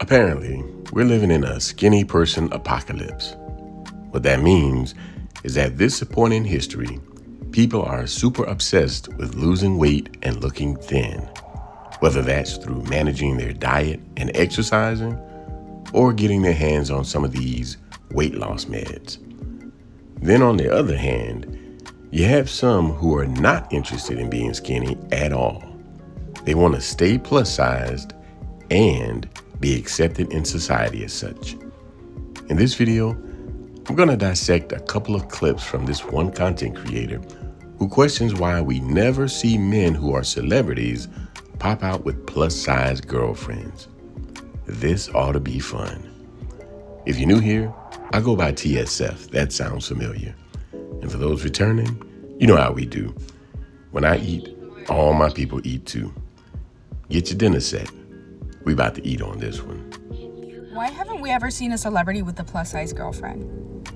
Apparently, we're living in a skinny person apocalypse. What that means is that at this point in history, people are super obsessed with losing weight and looking thin, whether that's through managing their diet and exercising or getting their hands on some of these weight loss meds. Then on the other hand, you have some who are not interested in being skinny at all. They want to stay plus sized and be accepted in society as such. In this video, I'm going to dissect a couple of clips from this one content creator who questions why we never see men who are celebrities pop out with plus-size girlfriends. This ought to be fun. If you're new here, I go by TSF. That sounds familiar. And for those returning, you know how we do. When I eat, all my people eat too. Get your dinner set. We about to eat on this one. Why haven't we ever seen a celebrity with a plus-size girlfriend?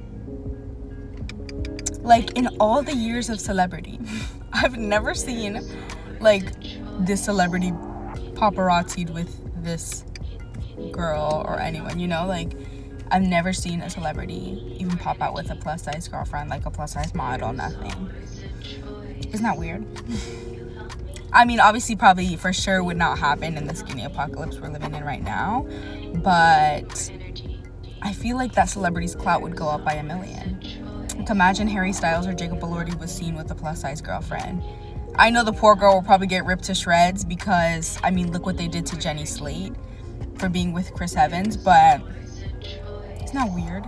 Like, in all the years of celebrity, I've never seen, like, this celebrity paparazzi'd with this girl or anyone, you know? Like, I've never seen a celebrity even pop out with a plus-size girlfriend, like a plus-size model, nothing. Isn't that weird? I mean, obviously, probably for sure would not happen in the skinny apocalypse we're living in right now, but I feel like that celebrity's clout would go up by a million. Like, imagine Harry Styles or Jacob Elordi was seen with a plus-size girlfriend. I know the poor girl will probably get ripped to shreds because, I mean, look what they did to Jenny Slate for being with Chris Evans, but isn't that weird?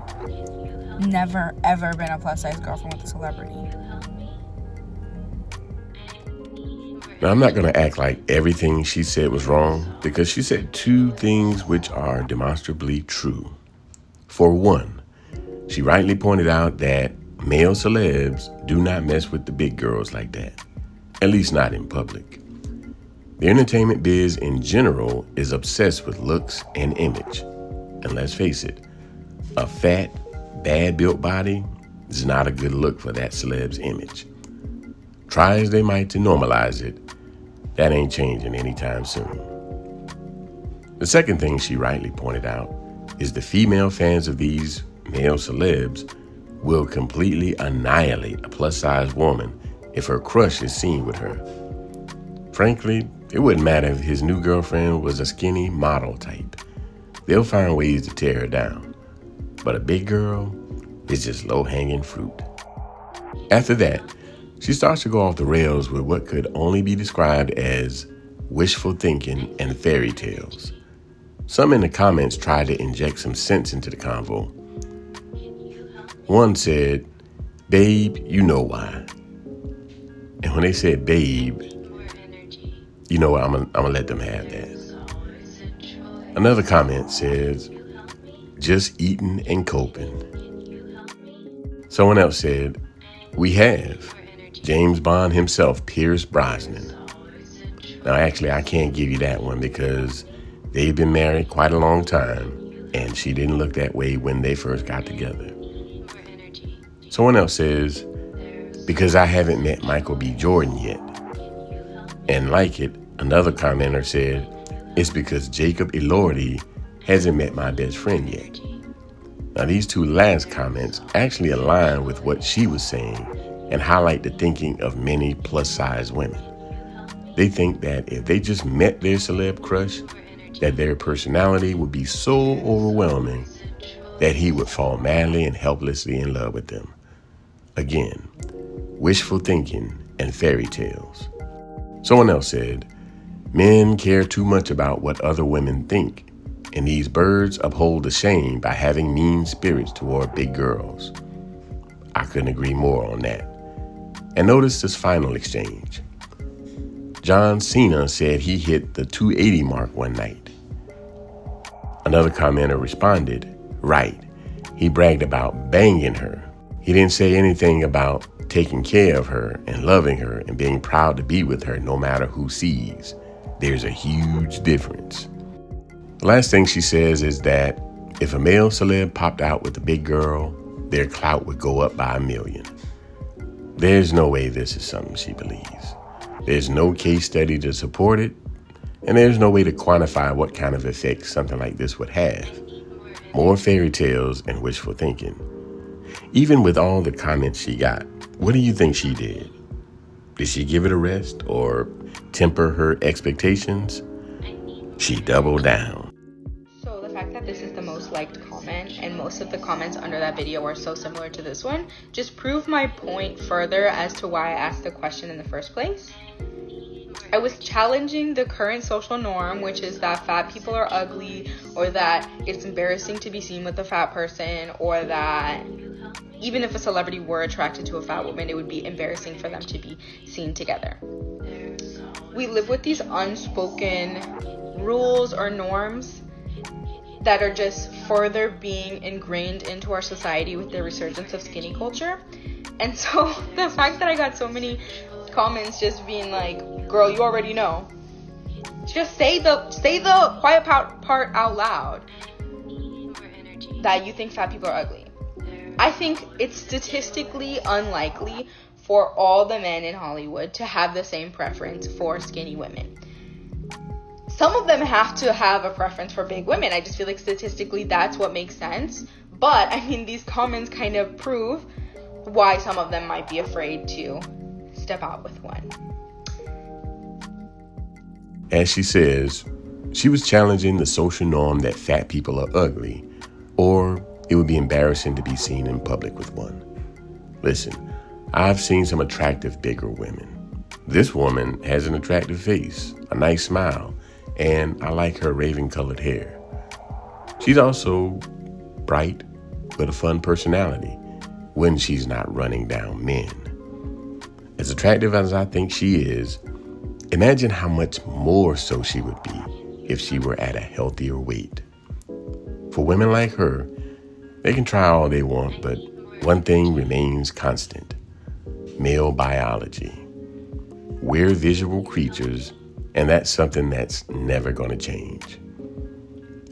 Never, ever been a plus-size girlfriend with a celebrity. Now, I'm not going to act like everything she said was wrong because she said two things which are demonstrably true. For one, she rightly pointed out that male celebs do not mess with the big girls like that, at least not in public. The entertainment biz in general is obsessed with looks and image. And let's face it, a fat, bad-built body is not a good look for that celeb's image. Try as they might to normalize it, that ain't changing anytime soon. The second thing she rightly pointed out is the female fans of these male celebs will completely annihilate a plus-size woman if her crush is seen with her. Frankly, it wouldn't matter if his new girlfriend was a skinny model type. They'll find ways to tear her down. But a big girl is just low-hanging fruit. After that, she starts to go off the rails with what could only be described as wishful thinking and fairy tales. Some in the comments tried to inject some sense into the convo. One said, "Babe, you know why." And when they said babe, you know what, I'm gonna let them have that. Another comment says, "Just eating and coping." Someone else said, "We have James Bond himself, Pierce Brosnan." Now, actually, I can't give you that one because they've been married quite a long time, and she didn't look that way when they first got together. Someone else says, "Because I haven't met Michael B. Jordan yet." And like it, another commenter said, "It's because Jacob Elordi hasn't met my best friend yet." Now, these two last comments actually align with what she was saying and highlight the thinking of many plus-size women. They think that if they just met their celeb crush, that their personality would be so overwhelming that he would fall madly and helplessly in love with them. Again, wishful thinking and fairy tales. Someone else said, "Men care too much about what other women think, and these birds uphold the shame by having mean spirits toward big girls." I couldn't agree more on that. And notice this final exchange. John Cena said he hit the 280 mark one night. Another commenter responded, "Right, he bragged about banging her. He didn't say anything about taking care of her and loving her and being proud to be with her no matter who sees. There's a huge difference." The last thing she says is that if a male celeb popped out with a big girl, their clout would go up by a million. There's no way this is something she believes. There's no case study to support it, And there's no way to quantify what kind of effect something like this would have. More fairy tales and wishful thinking. Even with all the comments she got, what do you think she did? Did she give it a rest or temper her expectations? She doubled down. So the fact that this is the most liked comment and most of the comments under that video are so similar to this one just prove my point further as to why I asked the question in the first place. I was challenging the current social norm, which is that fat people are ugly, or that it's embarrassing to be seen with a fat person, or that even if a celebrity were attracted to a fat woman, it would be embarrassing for them to be seen together. We live with these unspoken rules or norms that are just further being ingrained into our society with the resurgence of skinny culture. And so the fact that I got so many comments just being like, girl, you already know. Just say the quiet part out loud that you think fat people are ugly. I think it's statistically unlikely for all the men in Hollywood to have the same preference for skinny women. Some of them have to have a preference for big women. I just feel like statistically that's what makes sense. But I mean, these comments kind of prove why some of them might be afraid to step out with one. As she says, she was challenging the social norm that fat people are ugly, or it would be embarrassing to be seen in public with one. Listen, I've seen some attractive bigger women. This woman has an attractive face, a nice smile, and I like her raven-colored hair. She's also bright, but a fun personality when she's not running down men. As attractive as I think she is, imagine how much more so she would be if she were at a healthier weight. For women like her, they can try all they want, but one thing remains constant: male biology. We're visual creatures, and that's something that's never going to change.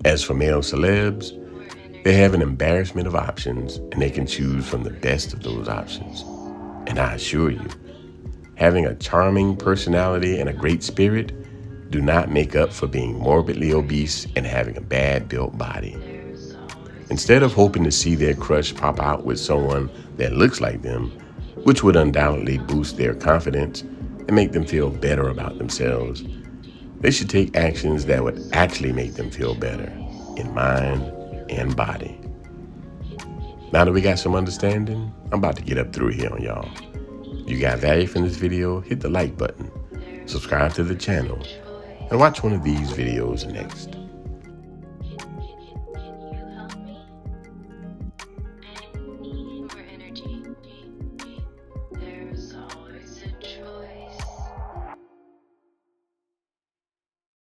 As for male celebs, they have an embarrassment of options, and they can choose from the best of those options. And I assure you, having a charming personality and a great spirit do not make up for being morbidly obese and having a bad-built body. Instead of hoping to see their crush pop out with someone that looks like them, which would undoubtedly boost their confidence and make them feel better about themselves, they should take actions that would actually make them feel better in mind and body. Now that we got some understanding, I'm about to get up through here on y'all. If you got value from this video, hit the like button, subscribe to the channel, and watch one of these videos next.